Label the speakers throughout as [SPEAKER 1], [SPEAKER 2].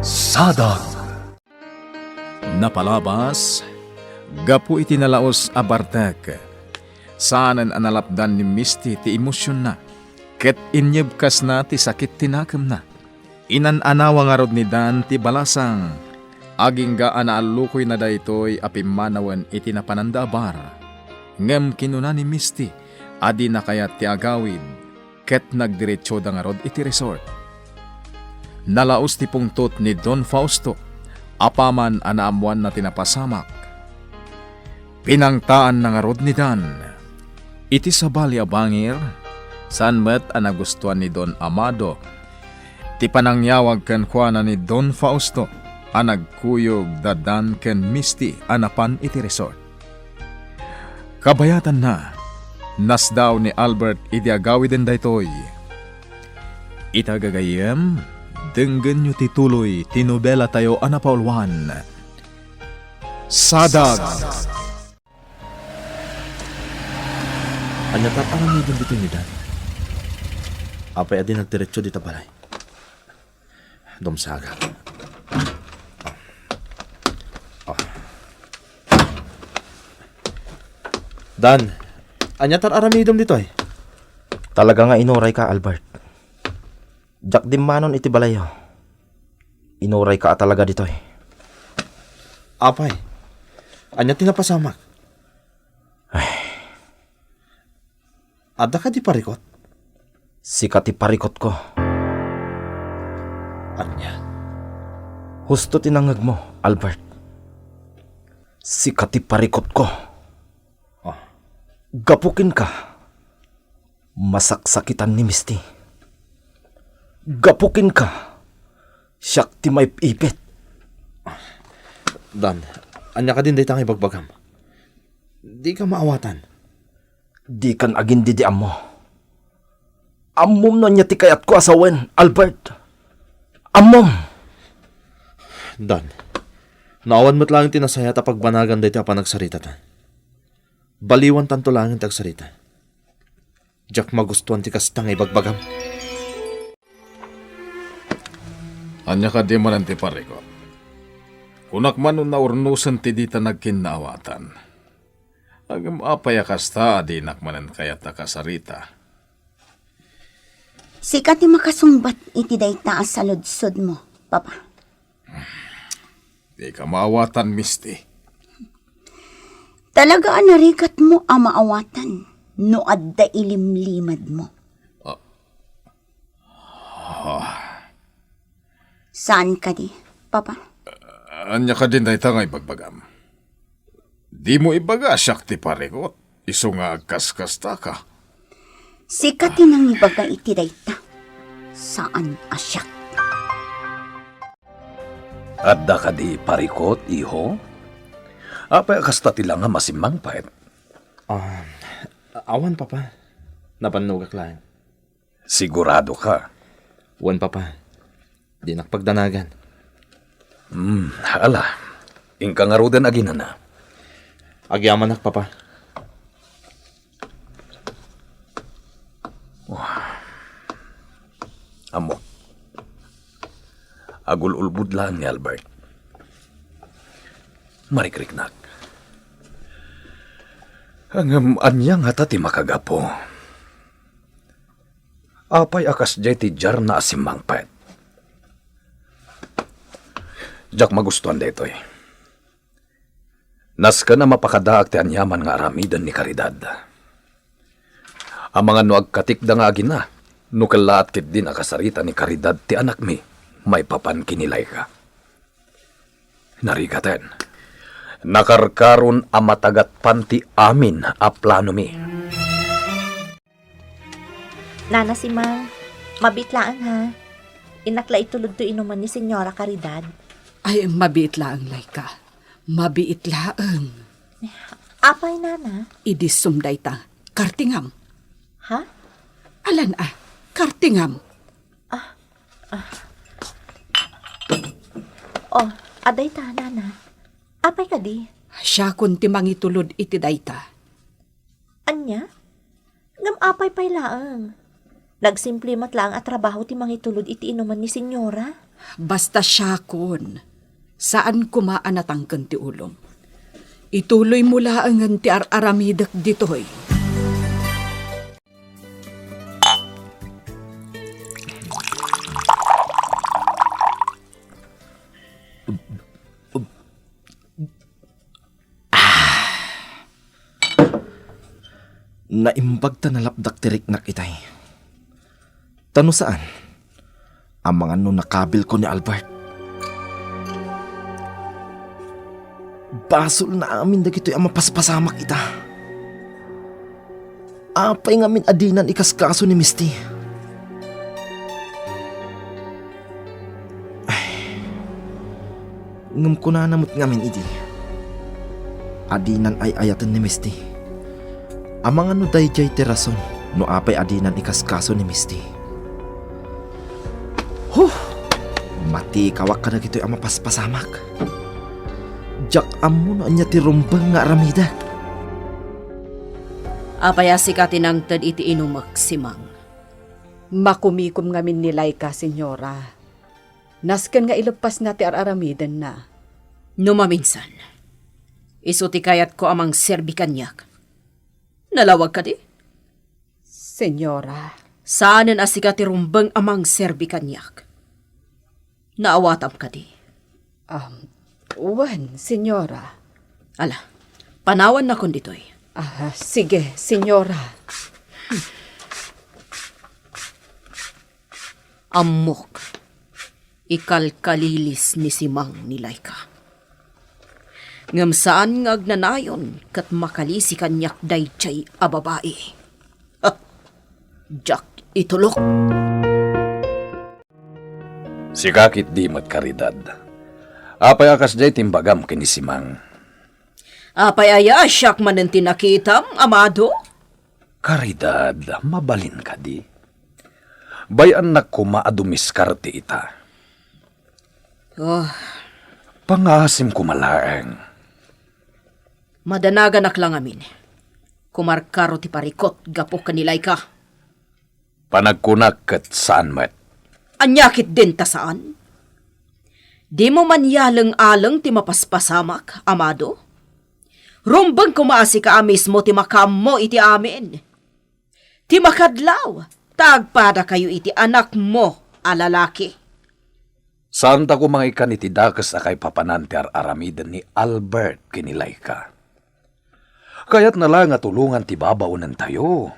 [SPEAKER 1] Sadag. Napalabas, gapu iti nalaos a Bartek. Saanan analapdan ni Misty ti emosyon na, ket inyebkas na ti sakit tinakam na. Inananawa nga rod ni Dan ti balasang, aging ga anaalukoy na daytoy apimanawan iti napanandaabar. Ngem kinuna ni Misty, adi na kayat ti agawid, ket nagdiretso da nga rod iti resort. Nalaos ti pungtot ni Don Fausto, apaman anaamuan na tinapasamak. Pinangtaan na nga rod ni Dan. Iti sabali a bangir, saan met ang nagustuhan ni Don Amado. Ti panangyawag ken kuana ni Don Fausto, ang nagkuyog da Dan ken Misty anapan iti resort. Kabayatan na, nasdaw ni Albert iti agawiden daytoy. Itagagayem, denggen nyo tituloy tinobela tayo anapaulwan. Sadag.
[SPEAKER 2] Anya tatarang idon dito ni Dan. Apay adi nagdiretso dito balay. Domsaga. Dan, anya taramidom dito ay.
[SPEAKER 3] Talaga nga inuray ka, Albert. Jak di manon iti balayo. Inuray ka talaga dito eh.
[SPEAKER 2] Apay, anya tinapasamak. Ada ka di parikot?
[SPEAKER 3] Sikat ti parikot ko.
[SPEAKER 2] Anya?
[SPEAKER 3] Husto tinangag mo, Albert. Sikat ti parikot ko.
[SPEAKER 2] Oh.
[SPEAKER 3] Gapukin ka. Masaksakitan ni Misty. Gapukin ka. Siyak ti may ipit.
[SPEAKER 2] Dan, anya ka din day tangay bagbagam. Di ka maawatan.
[SPEAKER 3] Di kan agin di mo. Amom na niya ti kayat ko asawen, Albert. Amom.
[SPEAKER 2] Dan, naawan mo't lang tinasaya ta pagbanagan day ta pa nagsarita ta. Baliwan tanto lang yung tagsarita. Diyak magustuhan ti kastangay bagbagam.
[SPEAKER 1] Anya ka di man ti pariko. Kunak man na urnusan ti dita nagkinaawatan. Agam apaya kasta adi nakmanan kayat nakasarita.
[SPEAKER 4] Sikat ti makasungbat iti dayta sa ludsod mo, Papa.
[SPEAKER 1] Di ka maawatan, Misty.
[SPEAKER 4] Talaga anarigat mo ang maawatan no adda ilimlimad mo. Saan ka di, Papa?
[SPEAKER 1] Anya ka din dayta ngay bagbagam. Di mo ibaga siyak ti parikot. Iso nga agkas-kasta ka.
[SPEAKER 4] Sikat ti nang ibaga iti dayta. Saan asyak?
[SPEAKER 5] Adda ka di parikot, iho? Apay kasta tila nga masimang paet.
[SPEAKER 2] Awan, Papa. Napanugak lang.
[SPEAKER 5] Sigurado ka?
[SPEAKER 2] Wan, Papa. Di nakpagdanagan.
[SPEAKER 5] Hala. Ingka nga rodan aginan na.
[SPEAKER 2] Agyaman nak, Papa.
[SPEAKER 5] Amo. Agul-ulbud lang ni Albert. Marikriknak. Ang anyang hata ti makagapo. Apay akas jay ti jar na asimang pet. Jak magustuhan detoy. Nas ka na mapakadaak ti anyaman nga aramidan ni Caridad. Ang mga nuag katikda nga agina, nukalaat kit din akasarita ni Caridad ti anak mi, may papan kinilay ka. Narigaten, nakarkaron a matagat panti amin a plano mi.
[SPEAKER 6] Nana si Mang, mabitlaan ha. Inakla itulod to inuman ni Senyora Caridad.
[SPEAKER 7] Ay, mabiit laang, Laika. Mabiit laang.
[SPEAKER 6] Apay, Nana?
[SPEAKER 7] Idisumday ta. Kartingam.
[SPEAKER 6] Ha?
[SPEAKER 7] Alan kartingam.
[SPEAKER 6] Oh, aday ta, Nana. Apay ka di?
[SPEAKER 7] Siya kunti mangitulod iti dayta.
[SPEAKER 6] Anya? Ngam apay pay laang. Nagsimple matlaang at trabaho ti mangitulod iti inuman ni Senyora.
[SPEAKER 7] Basta siya kun. Saan kumaanatangkan ti ulong? Ituloy mo laangan ti aramidak ditoy.
[SPEAKER 3] Naimbag ta nalapdak tirik nak itay. Tano saan? Ang mga nakabil ko ni Albert. Basol na amin dagito'y ang mapaspasamak ita. Apay ngamin adinan ikaskaso ni Misty. Ay, ngam ko na namot ngamin idi. Adinan ay ayatan ni Misty. Amang ano dayjay ti rason no apay adinan ikaskaso ni Misty. Mati kawak ka na gito'y ang mapaspasamak. Jak amo na niya ti rumbang nga aramida.
[SPEAKER 7] Apaya si katinangtad iti inumak si Mang. Makumikom ngamin ni Laika, senyora. Nasken nga ilepas na ti aramidan na.
[SPEAKER 8] Numaminsan, isuti kayat ko amang serbikanyak. Nalawag ka di?
[SPEAKER 7] Senyora.
[SPEAKER 8] Saanan asika ti rumbang amang serbikanyak? Naawatam ka di?
[SPEAKER 7] Wan, senyora.
[SPEAKER 8] Ala, panawan na kon ditoy.
[SPEAKER 7] Sige, senyora.
[SPEAKER 8] Amok, ikalkalilis ni si Mang ni Laika. Ngam saan nga agnanayon kat makalisi kanyak dayjay a babae. Jak itulok.
[SPEAKER 5] Si kakit di mat karidad. Apay akas jay timbagam kini si Mang.
[SPEAKER 8] Apay aya siyak manen tinakitam, amado?
[SPEAKER 5] Karidad, mabalin ka di. Bayan na kumaadumiskarte ita. Pangasim kumalaeng.
[SPEAKER 8] Madanagan lang amin. Kumarkaro ti parikot gapok kanilay ka.
[SPEAKER 5] Panagkunak kat saan met.
[SPEAKER 8] Anyakit din ta saan? Di mo man yalang-alang ti mapaspasamak, amado? Rumbang kumaasi ka mismo ti makam mo iti amin. Ti makadlaw, tagpada kayo iti anak mo, alalaki.
[SPEAKER 5] Saan ta kumangikan iti dakas akay papanante aramidan ni Albert kinilay ka. Kaya't nalang nga tulungan ti babaunan tayo.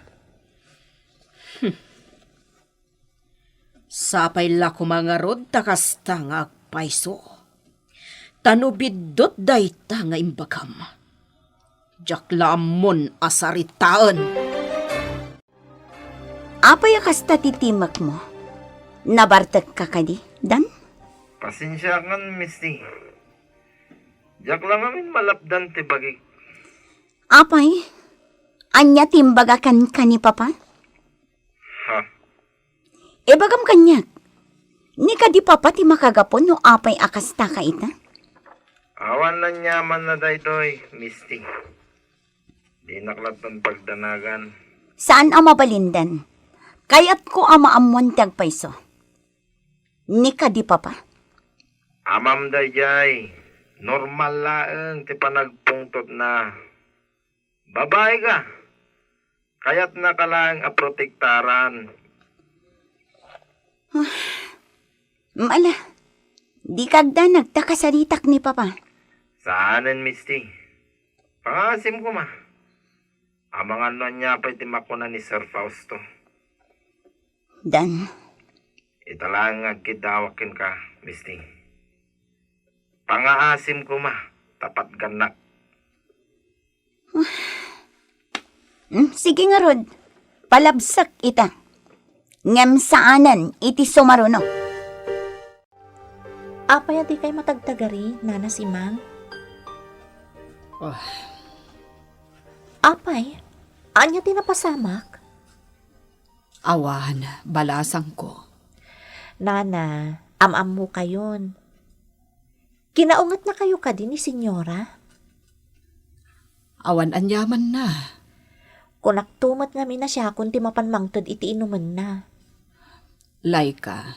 [SPEAKER 8] Sapay la kumangarod takas tangag paiso. Tanubidot day tanga imbagam. Jaklamon asaritaan.
[SPEAKER 4] Apay kasta titimak mo? Nabartag ka kadi, Dan?
[SPEAKER 2] Pasensya kan, Misty. Jak lang amin malapdan ti bagay.
[SPEAKER 4] Apay? Anya timbagakan ka ni Papa?
[SPEAKER 2] Ha?
[SPEAKER 4] Bagam kanyak. Ni ka di Papa ti makagapon no apay akasta ka ita?
[SPEAKER 2] Awan na nyaman na daytoy, Misty. Di naklatan pagdanagan.
[SPEAKER 4] Saan ang mabalindan? Kaya't ko ama amuan tagpaiso. Ni ka di Papa?
[SPEAKER 2] Amam dayjay, normal laeng ti panagpungtot na. Babae ka. Kaya't nakalang aprotektaran.
[SPEAKER 4] Mala, di kagda nagtakasaritak ni Papa.
[SPEAKER 2] Saanan, Misty? Pangasim ko ma. Amangan na niya pa itimakuna ni Sir Fausto.
[SPEAKER 4] Dan,
[SPEAKER 2] Italang agkidawakin ka, Misty. Pangaasim ko ma, tapat ganak.
[SPEAKER 4] sige nga Rod, palabsak ita. Ngem saanan iti sumaruno.
[SPEAKER 6] Apay di kay matagtagari, nana si Mang? Apay, anya tinapasamak?
[SPEAKER 7] Awan, balasang ko.
[SPEAKER 6] Nana, am-am mo kayon. Kinaungat na kayo ka din ni senyora?
[SPEAKER 7] Awan anyaman na.
[SPEAKER 6] Kunaktumat nga na siya kung ti mapanmangtod iti inuman na.
[SPEAKER 7] Laika,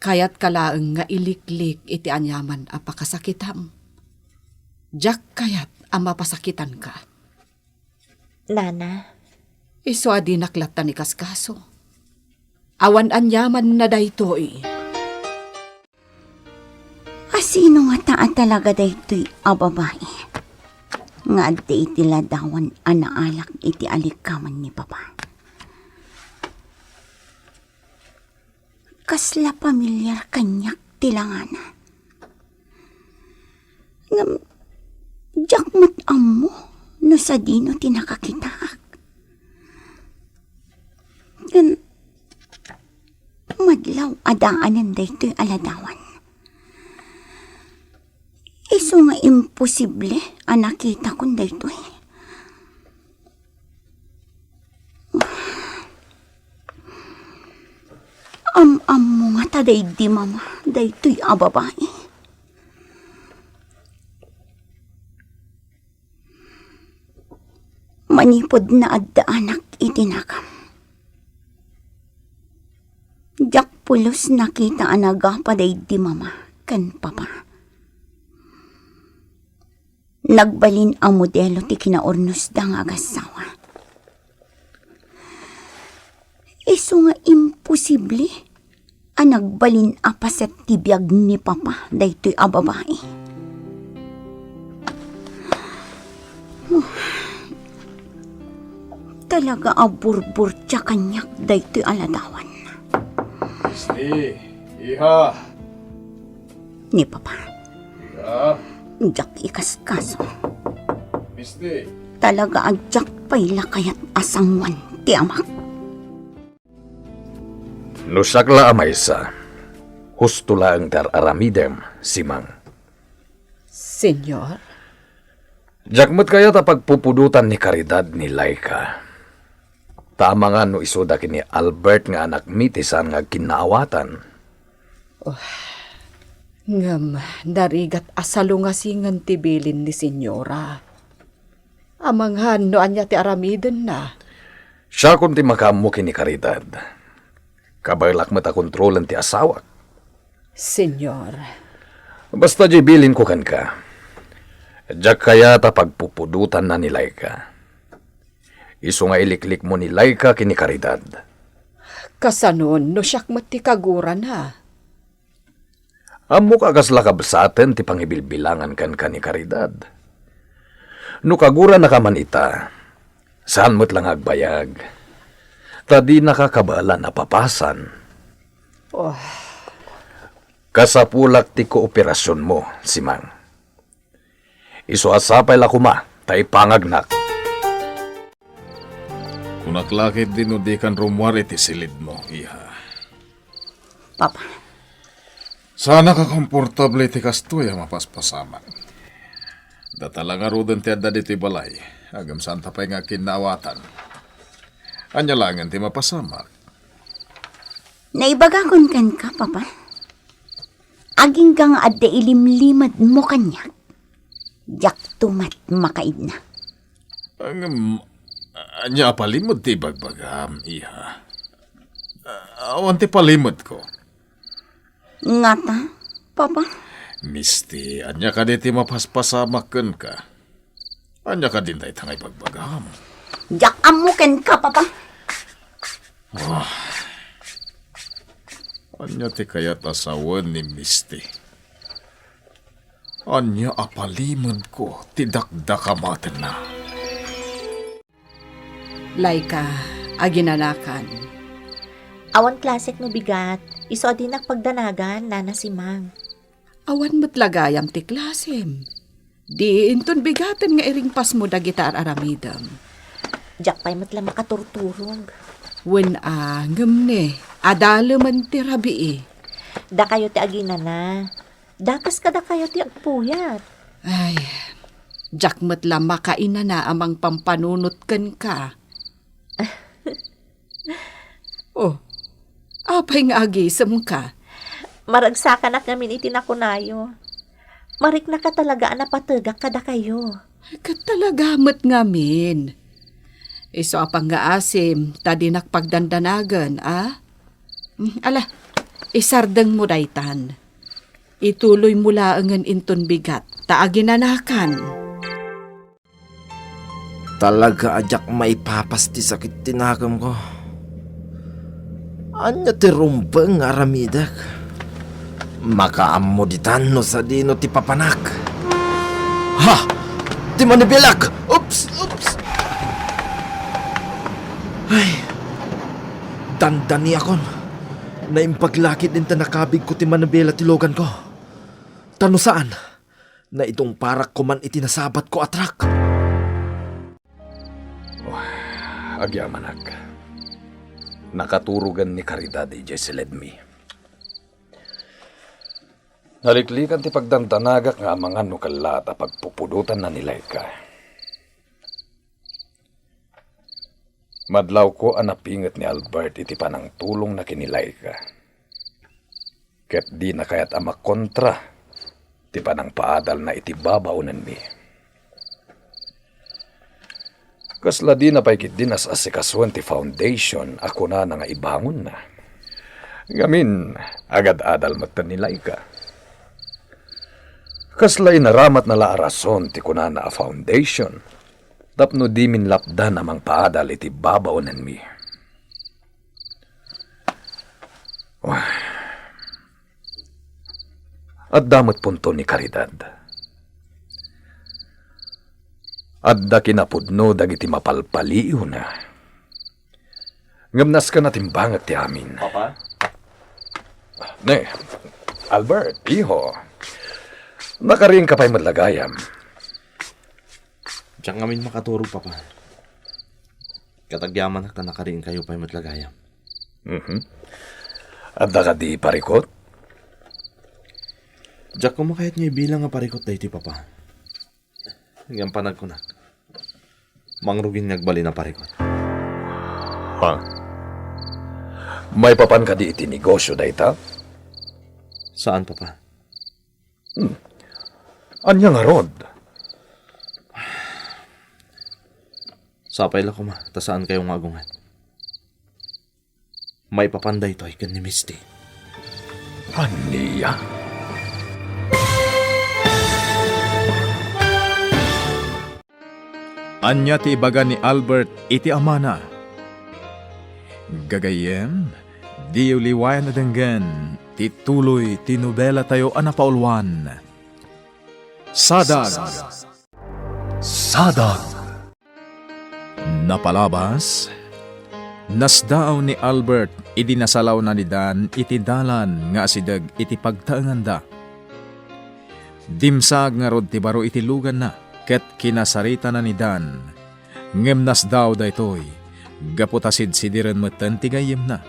[SPEAKER 7] Kayat kalaeng nga iliklik iti anyaman a pakasakitam. Jak kayat ang mapasakitan ka.
[SPEAKER 6] Nana,
[SPEAKER 7] Iso adi naklatan ni kaskaso. Awan anyaman na daytoy.
[SPEAKER 4] Asino nga taa talaga daytoy a babae? Nga adde iti ladawan anaalak iti alikaman ni Papa. Kasla pamilyar kanyak tilangana. Ngam, jakmat ammo no sa dino tinakakitaak. Gan, madlaw adaanan daytoy aladawan. Iso nga imposible ang nakita kong daytoy. Am mo nga taday di mama, daytoy a babae. Manipod na adda anak itinakam. Jak pulos nakita anaga paday di mama, kan Papa. Nagbalin ang modelo ti kinaornos da nga agasawa. Iso nga imposible ang nagbalin apaset ti biyag ni Papa daytoy a babae. Talaga a burbur tya kanyak daytoy aladawan.
[SPEAKER 1] Misty, iha.
[SPEAKER 4] Ni Papa,
[SPEAKER 1] Iha.
[SPEAKER 4] jak ikaskaso.
[SPEAKER 1] Misty.
[SPEAKER 4] Talaga adyak payla kayat asangwan ti amak.
[SPEAKER 5] Nusakla amaysa, husto lang tar aramidem, simang.
[SPEAKER 7] Senyor,
[SPEAKER 5] Jakmat kaya ta pagpupudutan ni Caridad ni Laika. Tama nga no isoda kini Albert nga anak mitisan nga kinaawatan.
[SPEAKER 7] ngam, darigat asalo nga singan tibilin ni Senyora. Amanghan no anya ti aramiden na.
[SPEAKER 5] Siya kung ti makamu kini Caridad. Kabaylak mata kontrolan ti asawak.
[SPEAKER 7] Senyor,
[SPEAKER 5] Basta jibilin ko kan ka. Jak kaya ta pagpupudutan na ni Laika. Iso nga iliklik mo ni Laika kini Caridad.
[SPEAKER 7] kasanon no siyak ti kaguran ha.
[SPEAKER 5] Amo kagas lakabasaten ti pangibilbilangan kan ka ni Caridad. No kagura na kaman ita, saan mo't lang agbayag? Tadi nakakabala na papasan. Kasapulak ti kooperasyon mo, Simang. Iso asapay la kuma, tay pangagnak.
[SPEAKER 1] Kunaklakit din o di kan rumwari ti silid mo, iha.
[SPEAKER 4] Papa,
[SPEAKER 1] Sana ka komportable ti kastoy mapaspasaman. Datalaga rodan ti adda dito'y balay, agam santa pa'y nga kinawatan. Anya langan ti mapasamak.
[SPEAKER 4] naibagagon kan ka, Papa? Aging kang adda ilimlimad mo kanyak. Jak tumat makaid na.
[SPEAKER 1] Anya palimod ti bagbagam, iha. Awan ti palimod ko.
[SPEAKER 4] Ngata, Papa?
[SPEAKER 1] Misty, anya ka di ti mapaspasamaken ka. Anya ka din tayo tangay bagbagam.
[SPEAKER 4] Jak amuken ka, Papa?
[SPEAKER 1] Anya ti kayat asawan ni Misty. Anya apalimod ko ti dakdakamaten na.
[SPEAKER 7] Laika, aginanakan.
[SPEAKER 6] awan klasik no bigat. Iso adi nakpagdanagan, Nana Simang.
[SPEAKER 7] Awan mo't lagayam ti klasem. Di inton bigaten nga iringpas mo dagita aramidam.
[SPEAKER 6] Jak pa'y matla makaturturog.
[SPEAKER 7] Wen angem ne, adalo man ti rabi eh.
[SPEAKER 6] Da kayo ti agina na. Dakas ka da kayo ti agpuyat.
[SPEAKER 7] Ay, jak mo't la makaina na amang pampanunot ken ka. Oh, apay nga agisem ka.
[SPEAKER 6] Maragsakan na kami itinakunayo. Marik na ka talaga napatagak kada kayo.
[SPEAKER 7] Katalagamot ngamin. Iso apang nga asim, tadi nakpagdandanagan, ah? Ala, Isardeng mo daytan. Ituloy mo laangan inton bigat, taaginanakan.
[SPEAKER 3] Talaga ajak maipapas ti sakit tinakam ko. Anya ti rumbeng aramidak. Makaammo ditan no sa dino ti papanak. Ha! Ti manibilak! Oops! Ay! Dandani akon. Naimpaglakit din ta nakabig ko ti manabela ti logan ko. Tano saan? Na itong parak ko man itinasabat ko atrak.
[SPEAKER 5] Agyamanak. Nakaturugan ni Caridad Jeseledmi. Naliklikan ti pagdantanagak nga mga nukalata pagpupudutan na nilay ka. Madlaw ko anapingat ni Albert iti panang tulong na kinilay ka. Ket di na kaya't amak kontra ti panang paadal na iti babaunan mi. Kasla di na paikit din as asikasuan ti foundation ako na nga ibangon na. Gamin, agad-adal magtanilay ka. Kasla inaramat na laarason ti kunana a foundation. Tapno di min lapdan amang paadal iti babaunan mi. At damot punto ni Caridad. Adda kinapudno dagiti mapalpaliw na. Ngamnas ka na timbangat ti amin.
[SPEAKER 2] Papa?
[SPEAKER 5] Ne, Albert, iho. Nakaring ka pa'y madlagayam.
[SPEAKER 2] Diyan ngamin makaturog, Papa. Katagyaman na nakariin kayo pa'y matlagayam.
[SPEAKER 5] Adda ka di parikot?
[SPEAKER 2] Diyan kumakayat niya bilang nga parikot na iti, Papa. Hanggang panag ko na. Mangrugin nagbali na parikot.
[SPEAKER 5] Ha? May papan ka di iti negosyo da ita?
[SPEAKER 2] Saan, Papa?
[SPEAKER 5] Anya nga rod?
[SPEAKER 2] Sapay la ko ma, ta saan kayong agungan? May papanday to ikan ni Misty.
[SPEAKER 5] Aniya?
[SPEAKER 1] Anya ti ibaga ni Albert iti amana. Gagayem, di uliwayan na denggan, tituloy tinubela tayo anapaulwan. Sadag!
[SPEAKER 5] Sadag!
[SPEAKER 1] Napalabas, nasdaaw ni Albert idinasalaw na ni Dan iti dalan nga asidag iti pagtaanganda. Dimsag nga rod ti baro iti lugan na, ket kinasarita na ni Dan. Ngemnas daw daytoy, gaputasid sidiren metten ti gayem na.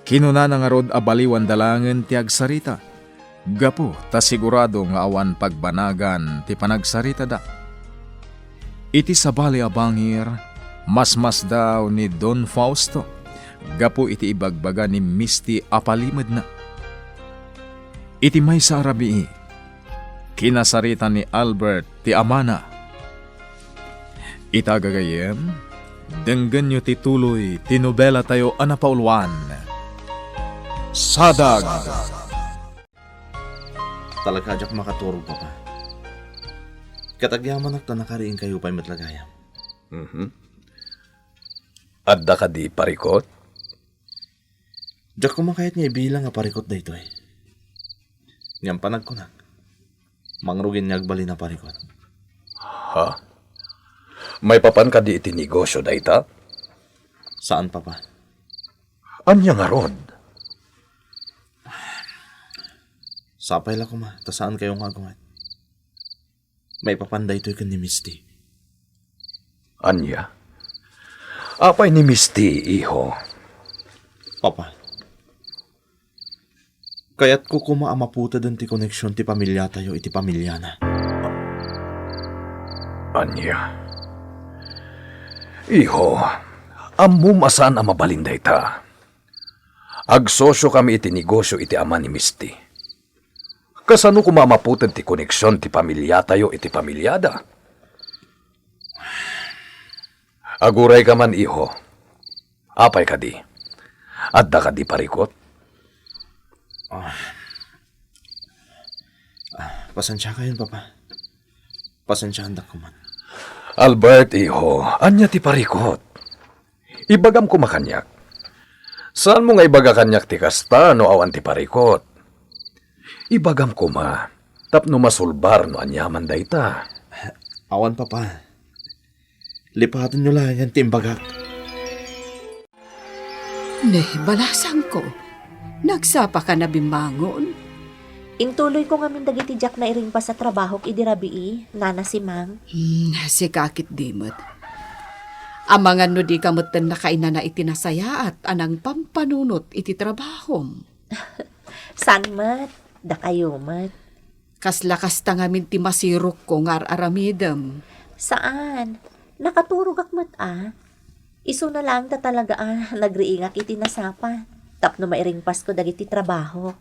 [SPEAKER 1] Kinuna na nga rod abaliwan dalangen ti agsarita. Gapo ta sigurado nga awan pagbanagan ti panagsarita da. Iti sabali abangir, mas daw ni Don Fausto. Gapo iti ibagbaga ni Misty apalimad na. Iti may sa arabii, kinasarita ni Albert ti amana. Itagagayem, denggan nyo tituloy tinubela tayo anapaulwan. Sadag!
[SPEAKER 2] Talaga ajak makaturog, Papa. Katagyaman na nakariin kayo pa'y matlagayam.
[SPEAKER 5] Adda ka di parikot?
[SPEAKER 2] Diyak kumakayat niya bilang nga parikot da ito eh. Ngam panag ko na. Mangrugin niya agbali na parikot.
[SPEAKER 5] Ha? May papan ka di iti negosyo da ita?
[SPEAKER 2] Saan, Papa?
[SPEAKER 5] Anya nga rod?
[SPEAKER 2] Sapay la ko ma, ta saan kayong agungat? May papanday ito ikan ni Misty.
[SPEAKER 5] Anya? Apay ni Misty, iho.
[SPEAKER 2] Papa, kaya't ko kumaamaputa dun ti koneksyon ti pamilya tayo iti pamilya na.
[SPEAKER 5] Anya? Iho, amum asan ang mabalinday ta. Agsosyo kami iti negosyo iti ama ni Misty. Kasano kumamaputan ti koneksyon ti pamilya tayo iti pamilyada? Aguray ka man, iho. Apay ka di. Adda ka di parikot?
[SPEAKER 2] Pasensya kayo, Papa. Pasensyahan ko man.
[SPEAKER 5] Albert, iho, anya ti parikot. Ibagam ko makanyak. Saan mo nga ibaga kanyak ti kasta no awan ti parikot? Ibagam ko ma, tapno masulbar no anyaman dayta.
[SPEAKER 2] Awan, Papa. Lipatin nyo lang yan timbagak.
[SPEAKER 7] Balasan ko. Nagsapa ka na bimangon.
[SPEAKER 6] Intuloy ko nga min dagiti Jack na iring pa sa trabaho idirabii, nana si Mang.
[SPEAKER 7] Si kakit dimot. Amangan no di kamutan na kaina na itinasaya at anang pampanunot iti trabahom.
[SPEAKER 6] San mat? Da kayo mat?
[SPEAKER 7] Kaslakas ta ngamin ti masirok ko ngar aramidem.
[SPEAKER 6] Saan? Nakaturog mat Isu na lang ta talaga nagriingak itinasapa. Tapno mairing pas ko dagiti trabaho.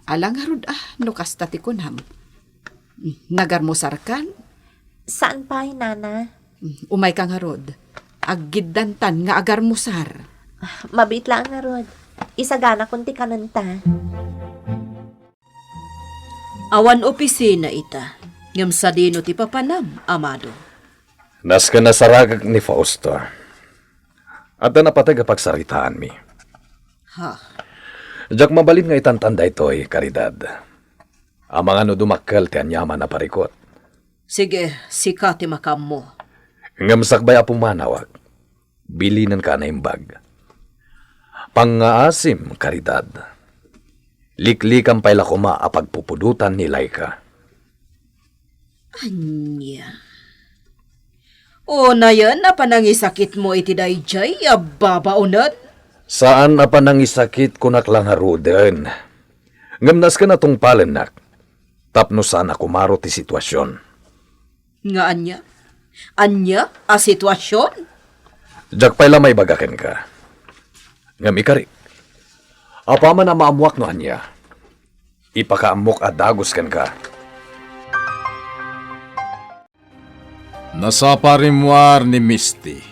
[SPEAKER 7] Alang harod no kastati kunam. Nagarmosar kan?
[SPEAKER 6] Saan pa, nana?
[SPEAKER 7] Umay kang harod. Aggidantan nga agarmusar.
[SPEAKER 6] Mabit lang nga, Rod. Isagana kunti kananta.
[SPEAKER 8] Awan opisina ita. Ngam sa dino ti papanam, Amado.
[SPEAKER 5] Nas ka nasaragag ni Fausto. At na napatay pagsaritaan mi.
[SPEAKER 8] Ha?
[SPEAKER 5] Jak mabalin nga itantanda ito'y karidad. Ang mga no dumakkel ti anyaman na parikot.
[SPEAKER 8] Sige, sikati makam mo.
[SPEAKER 5] Ngam sakbay apong manawag. Bilinan ka na imbag. Pangaasim, karidad. Liklikan pa'y lakuma apagpupudutan ni Laika.
[SPEAKER 8] Anya. O na yan, napanangisakit mo iti dayjay, ababaunad?
[SPEAKER 5] Saan na pa nang isakit kunak lang haruden? Ngamnas ka na tong palenak. Tapno saan ako maro ti sitwasyon.
[SPEAKER 8] Nga anya? Anya, a sitwasyon?
[SPEAKER 5] Jak pa'y lamay bagaken ka. Ngam ikarik. Apa man na maamuak no anya. Ipakaamok at dagos kan ka.
[SPEAKER 1] Nasapa rimwar ni Misty.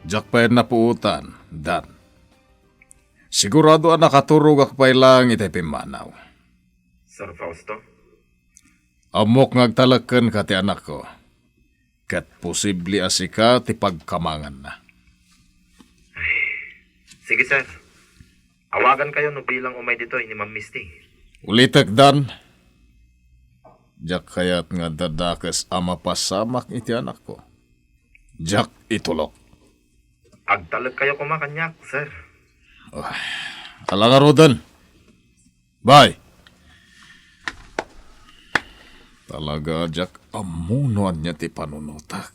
[SPEAKER 1] Jak pa'y napuutan, Dan. Sigurado nakaturog akpay lang iti pimanaw.
[SPEAKER 3] Sir Fausto?
[SPEAKER 1] Amok ngagtalaken ka ti anak ko. Kat posible asika ti pagkamangan na.
[SPEAKER 3] Sige, sir. Awagan kayo no bilang umay dito ni Ma'am Misty.
[SPEAKER 1] Ulitek, Dan. Jak kayat nga dadakas ama pasamak iti anak ko. Jak itulok.
[SPEAKER 3] Agtalag kayo kumakanyak, sir.
[SPEAKER 1] Alaga rodan. Bye. Talaga, Jak, amunuan niya ti panunutak.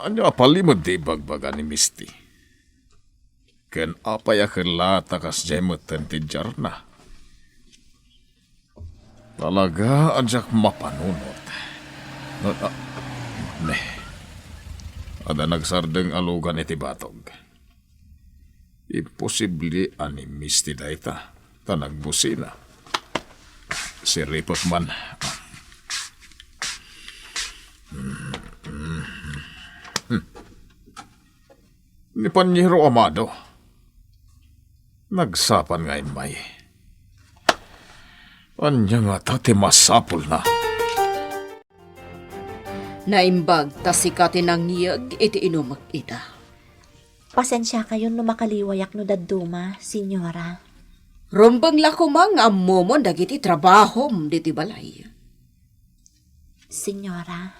[SPEAKER 1] Anya apalimod di bagbaga ni Misty. Ken apay akilata kas jemutan ti jarna. Talaga, ajak mapanunot. Ada nagsardeng alugan iti batog. Imposible ani Misty dayta. Tanagbusina. Si Ripot man. Ni Panyero Amado. Nagsapan nga may. Anya nga tati masapul na.
[SPEAKER 8] Naimbag ta sikati ng niyag iti inumak ita.
[SPEAKER 6] Pasensya kayo no makaliwayak no dadduma, senyora.
[SPEAKER 8] Rumbang lakumang ammomon dagiti trabahom diti balay.
[SPEAKER 6] Senyora.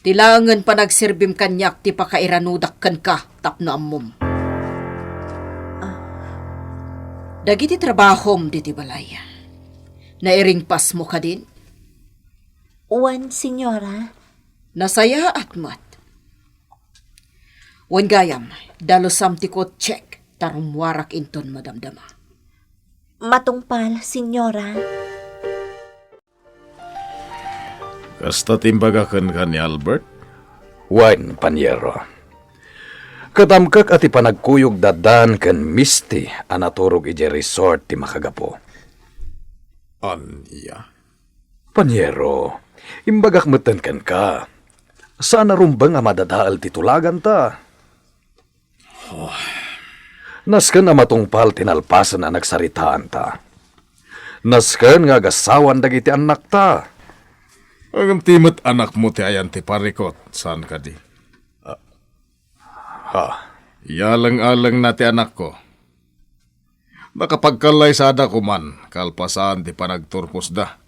[SPEAKER 8] Tilangan pa nagsirbim kanyak ti pakairanudak kan ka tapno ammom. Dagiti trabahom diti balay. Nairing pas mo ka din?
[SPEAKER 6] Uwan, senyora.
[SPEAKER 8] Nasaya at mat. Wan gayam, dalosam ti ko check tarumwarak inton madamdama.
[SPEAKER 6] Matungpal, senyora.
[SPEAKER 1] Kasta timbagakan ka ni Albert?
[SPEAKER 5] Wan, Panyero. Katamkak at ipanagkuyog dadan ken Misty anaturog ije resort ti makagapo.
[SPEAKER 1] Anya?
[SPEAKER 5] Panyero, imbagak meten ken ka. Saan narumbang nga madadaal titulagan ta? Nasken na matungpal tinalpasan na nagsaritaan ta. Nasken nga gasawan dagiti anak ta.
[SPEAKER 1] Ang timot anak mo ti ayan ti parikot. Saan ka di? Yalang-alang na ti anak ko. Nakapagkalay sada ko man, kalpasaan ti panagturpos da.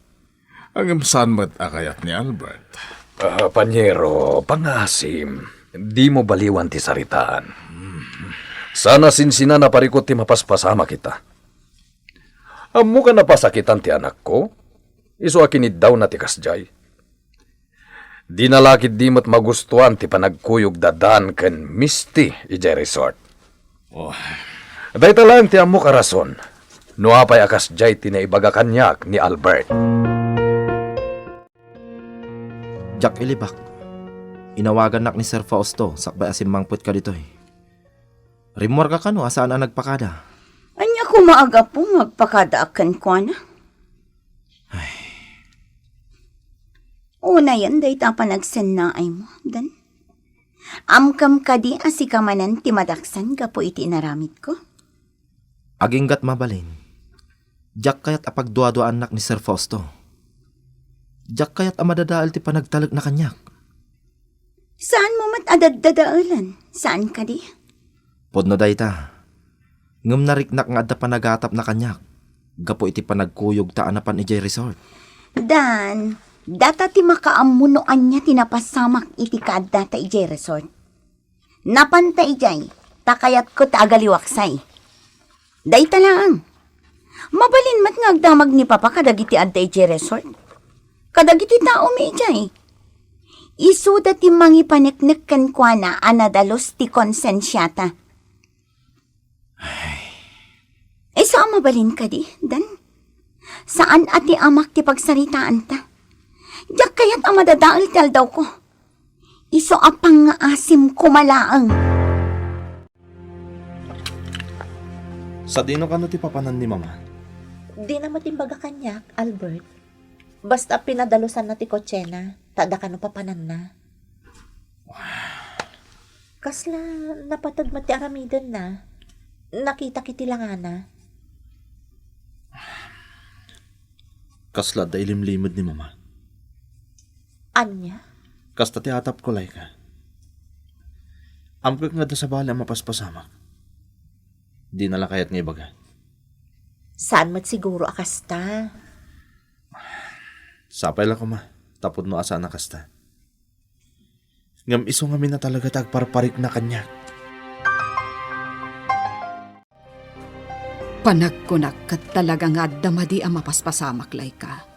[SPEAKER 1] Ang imsan mo't akayat ni Albert.
[SPEAKER 5] Panyero, pangasim. Di mo baliwan ti saritaan. Sana sinsina na parikot ti mapaspasama kita. Amo ka napasakitan ti anak ko? Iso akinid daw na ti kasjay. Di nalakid di mo't magustuhan ti panagkuyog dadan ken misti ijay resort. Dahita lang ti amo ka rason. Nuapay akasjay ti naibaga kanyak ni Albert.
[SPEAKER 3] Jack Ilibak, inawagan nak ni Sir Fausto, sakbay asim mangput ka dito eh. Rimor ka kano, asaan ang nagpakada?
[SPEAKER 4] Anya ko maaga po magpakadaakan ko na. Una yan, dahi ta panagsannaay mo, dan. Amkam ka di asikamanan ti madaksan ka po iti naramit ko.
[SPEAKER 3] Aginggat mabalin. Jack kayat apagdua-duaan nak ni Sir Fausto. Jack kayat amadadaal ti panagtalag na kanyak.
[SPEAKER 4] Saan mo mat adadadaalan? Saan ka di?
[SPEAKER 3] Podno dayta. Ngem nariknak nga adda panagatap na kanyak. Gapo iti panagkuyog ta anapan ijay resort.
[SPEAKER 4] Dan, data ti makaamunoan niya tinapasamak iti kaadda ta ijay resort. Napanta ijay, takayat ko ta agaliwaksay. Dayta lang. Mabalin mat nga agdamag ni Papa kadagiti adda ijay resort. Kadagiti tao mi ijay. Isu dati mangi paneknekkan kwa na anadalos ti konsensyata. Saan mabalin ka di, Dan? Saan ati amak ti pagsaritaan ta? Diyak kaya't amadadaal tal daw ko. Iso apang nga asim kumalaang.
[SPEAKER 2] Sa dino ka no ti papanan ni mama?
[SPEAKER 6] Di na matimbaga kanyak, Albert. Basta pinadalusan na ti kotsena, tada ka no papanan na. Kasla napatag mati aramidan na. Nakita kiti lang na.
[SPEAKER 2] Kasla da ilimlimod ni mama.
[SPEAKER 6] Anya?
[SPEAKER 2] Kasta ti atap ko lay ka. Amkak nga da sa bala mapaspasamak. Di nala kayat nga ibaga.
[SPEAKER 6] Saan mat siguro akasta?
[SPEAKER 2] Sapay lang ko ma. Tapod no asa na kasta. Ngam iso nga na talaga tagparparik na kanyak.
[SPEAKER 7] Panagkunak kat talaga nga damadi ang mapaspasamak lay ka.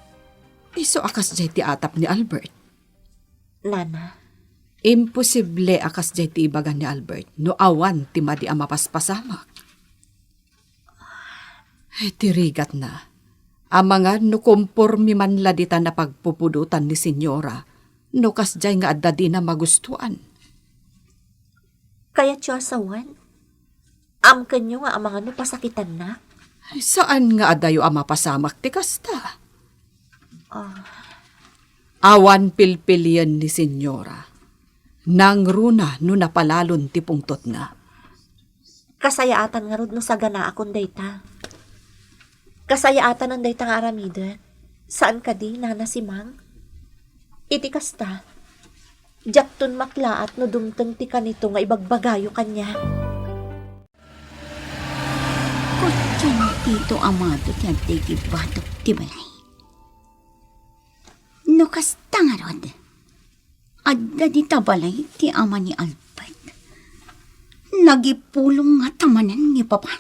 [SPEAKER 7] Iso akas jay ti atap ni Albert.
[SPEAKER 6] Nana,
[SPEAKER 7] Imposible akas jay ti ibagan ni Albert no awan ti madi ang mapaspasamak. Ay tirigat na. Amangan no kumpormi man ladita na pagpupudutan ni Senyora no kas jay nga adda di na magustuhan.
[SPEAKER 6] kaya tiyo asawan? Amkan nyo nga ang mga pasakitan na?
[SPEAKER 7] Ay, saan nga adayo ang mapasamak ti kasta? Awan pilpilian ni Senyora. Nang runa no napalalon ti pungtot na.
[SPEAKER 6] Kasayaatan nga rod no sa gana akong dayta. Kasayaatan ng dayta nga aramidan. Saan ka di, nana si Mang? Iti kasta. Jaktun maklaat no dumteng ti kanito nga ibagbagayo kanya.
[SPEAKER 4] Kutyan tito amado ti adday ti batok ti balay. No kasta nga rod. Adda di tabalay ti ama ni Albert. Nagipulong nga tamanan ni Papa.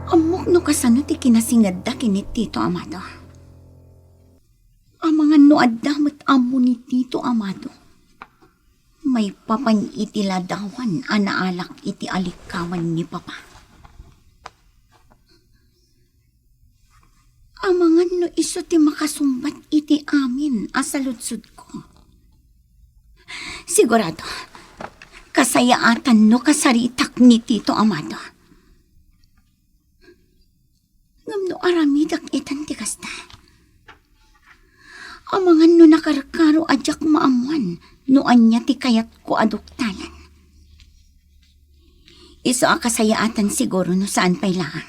[SPEAKER 4] Amok no kasano ti kinasingadda kinit Tito Amado. Ang mga no adda met amo ni Tito Amado. May papan iti ladawan anaalak iti alikawan ni Papa. Ang mga no iso ti makasumbat iti amin asaludsud ko. Sigurado, kasayaatan no kasaritak ni Tito Amado. Ngam no aramidak itan ti kasta. Ang mga no nakarkaro adyak maamuan no anya ti kayat ko aduktayan. Iso ang kasayaatan siguro no saan pa'y lang.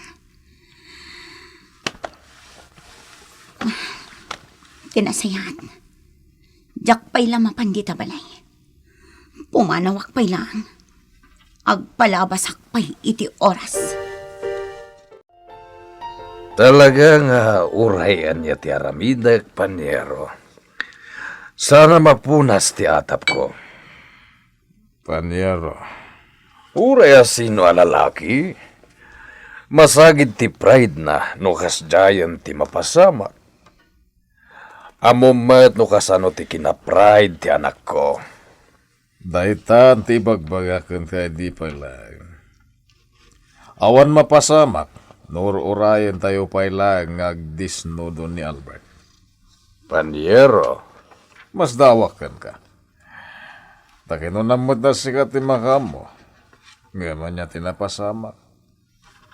[SPEAKER 4] Kinasayat. Jak pa'y lamapan di balay. Pumanawak pa'y lang. Agpalabasak pa'y iti oras.
[SPEAKER 5] Talagang urayan niya ti Aramida Panyero. Sana mapunas ti atap ko. Panyero. Uraya sino a lalaki? Masagid ti pride na no kasjayan ti mapasamak. Amumat no kasano ti kinapride ti anak ko.
[SPEAKER 1] Daitan ti bagbagakan kay di lang. Awan mapasamak, nururayan tayo pa'y lang ngagdisnodo ni Albert.
[SPEAKER 5] Panyero.
[SPEAKER 1] Mas dawakan ka. Takinunamot na sikat ti makamo. Ngayon niya tinapasamak.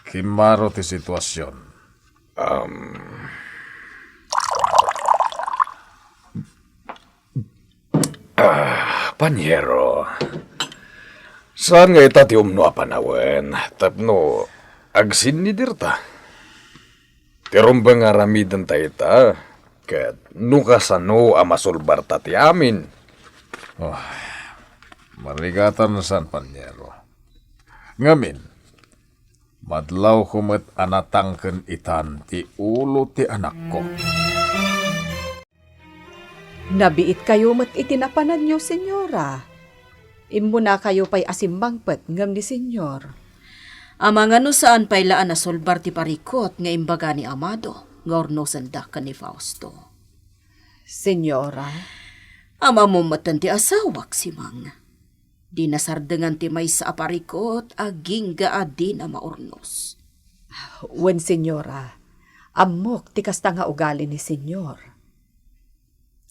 [SPEAKER 1] Kimaro ti sitwasyon.
[SPEAKER 5] Panyero. Saan nga ita ti umno a panawen? Tapno, agsin ni dirta. Tirumbang aramidan ta ita. Ket nukasano a masulbar ta ti amin.
[SPEAKER 1] Marigatan na san, Panyero. Ngamin, madlaw kumat anatangken itan ti ulo ti anak ko.
[SPEAKER 7] Nabiit kayo mat itinapanan nyo, senyora. Imo na kayo pa'y asimbangpet ngam ni senyor.
[SPEAKER 8] Amang ano saan pa'y laan na solbar ti parikot nga imbaga ni Amado, nga orno sandak ka ni Fausto.
[SPEAKER 7] Senyora,
[SPEAKER 8] Ama mo matan ti asawak si Mang. Di nasardengan ti may sa aparikot, aging gaadi na maornos.
[SPEAKER 7] wen senyora, amok ti kasta nga ugali ni senyor.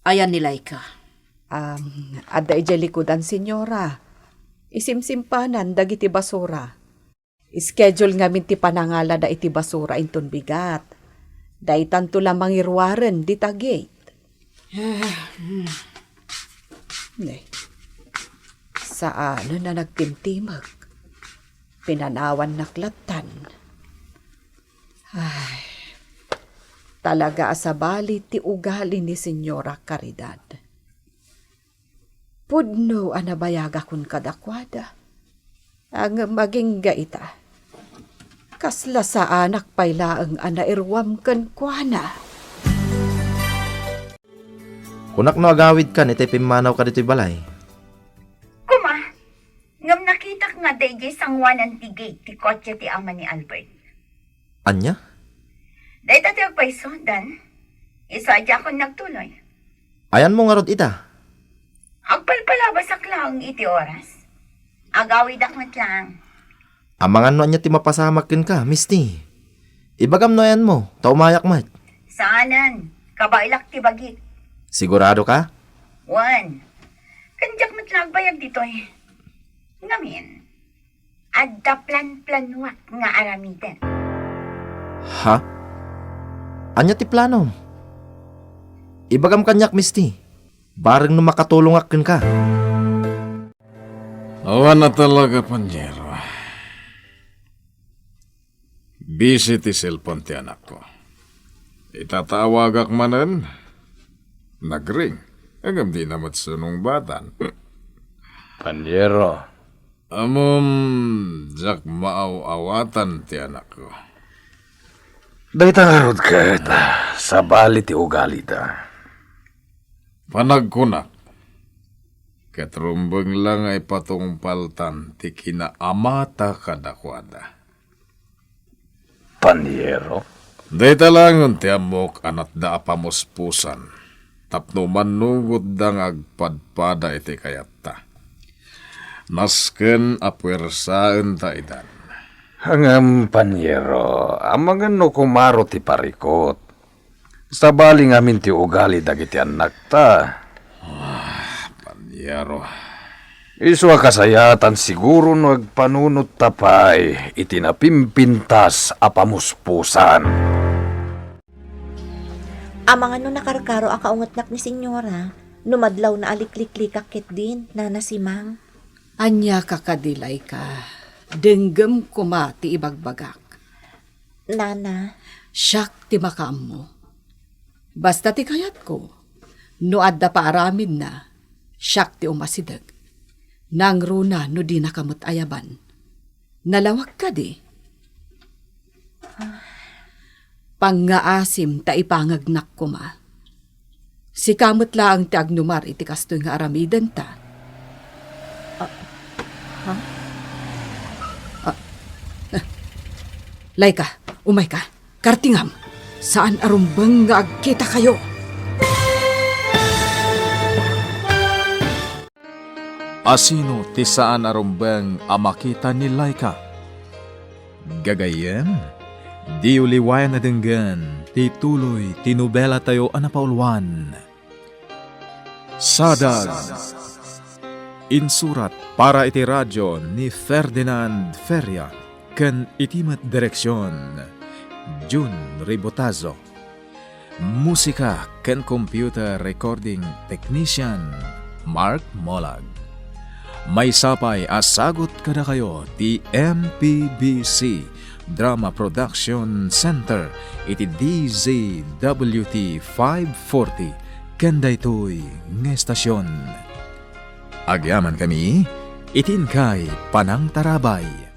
[SPEAKER 8] Ayan nilay ka.
[SPEAKER 7] Adda ijay likudan, senyora. Isimsimpanan dagiti basura. Schedule ngamin ti panangala da iti basura inton bigat. Daitan to lamang irwaren di tagate. Saan na nagtimtimag? Pinanawan naklatan. Ay, talaga asabali ti ugali ni Senyora Caridad. Pudno anabayaga kun kadakwada. Ang maging gaita. Kasla sa anak paylaang anairwam kan kuana.
[SPEAKER 3] Kunak no agawid ka, iti pimanaw ka dito'y balay.
[SPEAKER 4] Kuma, ngam nakita nga dayjay sangwanan ti gate ti kotse ti ama ni Albert.
[SPEAKER 3] Anya?
[SPEAKER 4] Dahil tati agpaisodan, isa adya akong nagtuloy.
[SPEAKER 3] Ayan mo nga rod ita.
[SPEAKER 4] Agpalpalabasak lang iti oras. Agawid akmat lang.
[SPEAKER 3] Amangan no anya ti mapasamakin ka, misti. Ibagam no yan mo, taumayak mat.
[SPEAKER 4] Saanan, kabailak ti bagit.
[SPEAKER 3] Sigurado ka?
[SPEAKER 4] Juan, kanjak matlagbayag dito eh. Ngamin, adda plan-planwak nga aramidan.
[SPEAKER 3] Ha? Anya ti plano? Ibagam kanyak, misti. Bareng no makatulong akin ka.
[SPEAKER 1] Awan na talaga, Panyero. Busy ti cellphone ti anak ko. Itatawag ak manan. Nagring. Agam di namat sunong batan.
[SPEAKER 5] Panyero.
[SPEAKER 1] Jak maaw-awatan ti anak ko.
[SPEAKER 5] Dahita nga rod kat, sa bali ti ugali ta.
[SPEAKER 1] Panagkunak. Katrumbang lang ay patungpaltan ti kinaamata kadakwada.
[SPEAKER 5] Panyero.
[SPEAKER 1] Dahita lang ti amok anat da apamuspusan. Tapno manungod dang agpadpada iti kayatta. Nasken apwersaan ta idan.
[SPEAKER 5] Hangam, Panyero, amangan no kumaro ti parikot. Sa bali ngamin ti ugali dagiti anak ta.
[SPEAKER 1] Panyero.
[SPEAKER 5] Iswa kasayatan siguro no agpanunot tapay itinapimpintas apamuspusan.
[SPEAKER 6] Amang ano nakarkaro akaungatnak ni senyora, numadlaw na alikliklik akit din, nana si Mang.
[SPEAKER 7] Anya kakadilay ka. Denggem kuma ti ibagbagak.
[SPEAKER 6] Nana,
[SPEAKER 7] Siyak ti makaam mo. Basta ti kayat ko, no adda pa aramin na, siyak ti umasidag. Nang runa no di nakamot ayaban. Nalawag ka di. Pangaasim ta ipangagnak ko ma. Si kamot laang ti agnumar iti kastoy nga aramidan ta. Laika, umay ka. Kartingam, saan arumbang nga agkita kayo?
[SPEAKER 1] Asino ti saan arumbang amakita ni Laika? Gagayen, di uliwayan na denggan, ti tuloy, ti nobela tayo anapaulwan. Sadag, insurat para iti radyo ni Ferdinand Feria, ken itimat direksyon, June Ribotazo. Musika ken computer recording technician, Mark Molag. May sapay asagot kada kayo ti MPBC Drama Production Center iti DZWT 540 kendaytoy nga estasyon. Agyaman kami itin kay Panang Tarabay.